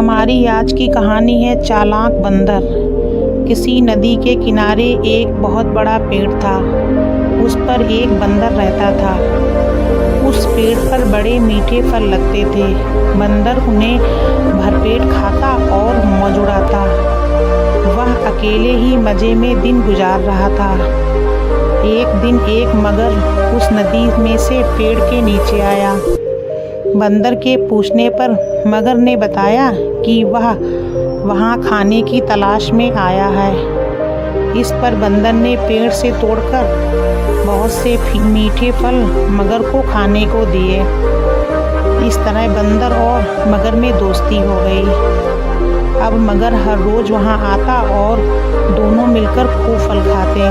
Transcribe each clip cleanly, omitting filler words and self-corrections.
हमारी आज की कहानी है चालाक बंदर। किसी नदी के किनारे एक बहुत बड़ा पेड़ था। उस पर एक बंदर रहता था। उस पेड़ पर बड़े मीठे फल लगते थे। बंदर उन्हें भरपेट खाता और मौज उड़ाता। वह अकेले ही मज़े में दिन गुजार रहा था। एक दिन एक मगर उस नदी में से पेड़ के नीचे आया। बंदर के पूछने पर मगर ने बताया कि वह वहाँ खाने की तलाश में आया है। इस पर बंदर ने पेड़ से तोड़कर बहुत से मीठे फल मगर को खाने को दिए। इस तरह बंदर और मगर में दोस्ती हो गई। अब मगर हर रोज़ वहाँ आता और दोनों मिलकर खूब फल खाते।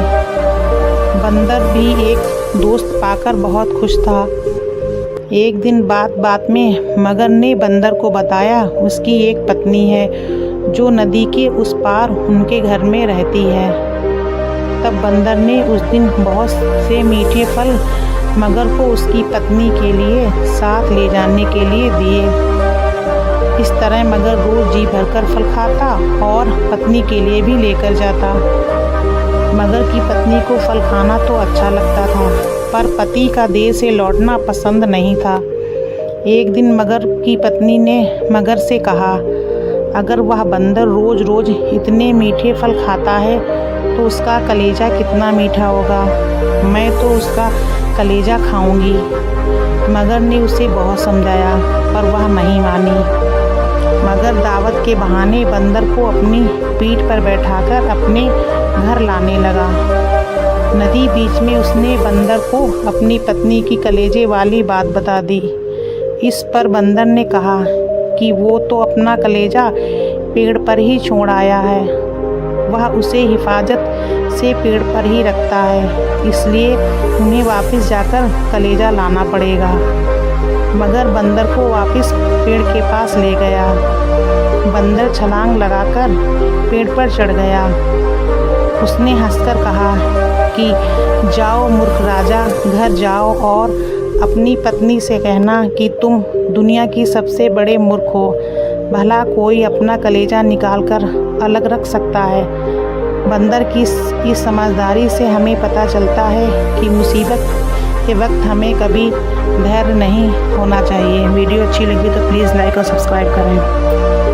बंदर भी एक दोस्त पाकर बहुत खुश था। एक दिन बात बात में मगर ने बंदर को बताया उसकी एक पत्नी है जो नदी के उस पार उनके घर में रहती है। तब बंदर ने उस दिन बहुत से मीठे फल मगर को उसकी पत्नी के लिए साथ ले जाने के लिए दिए। इस तरह मगर रोज़ जी भरकर फल खाता और पत्नी के लिए भी लेकर जाता। मगर की पत्नी को फल खाना तो अच्छा लगता था, पर पति का देर से लौटना पसंद नहीं था। एक दिन मगर की पत्नी ने मगर से कहा, अगर वह बंदर रोज़ रोज़ इतने मीठे फल खाता है तो उसका कलेजा कितना मीठा होगा। मैं तो उसका कलेजा खाऊंगी। मगर ने उसे बहुत समझाया पर वह नहीं मानी। मगर दावत के बहाने बंदर को अपनी पीठ पर बैठाकर अपने घर लाने लगा। नदी बीच में उसने बंदर को अपनी पत्नी की कलेजे वाली बात बता दी। इस पर बंदर ने कहा कि वो तो अपना कलेजा पेड़ पर ही छोड़ आया है। वह उसे हिफाजत से पेड़ पर ही रखता है, इसलिए उन्हें वापस जाकर कलेजा लाना पड़ेगा। मगर बंदर को वापस पेड़ के पास ले गया। बंदर छलांग लगाकर पेड़ पर चढ़ गया। उसने हंसकर कहा कि जाओ मूर्ख राजा, घर जाओ और अपनी पत्नी से कहना कि तुम दुनिया की सबसे बड़े मूर्ख हो। भला कोई अपना कलेजा निकालकर अलग रख सकता है। बंदर की इस समझदारी से हमें पता चलता है कि मुसीबत के वक्त हमें कभी धैर्य नहीं होना चाहिए। वीडियो अच्छी लगी तो प्लीज़ लाइक और सब्सक्राइब करें।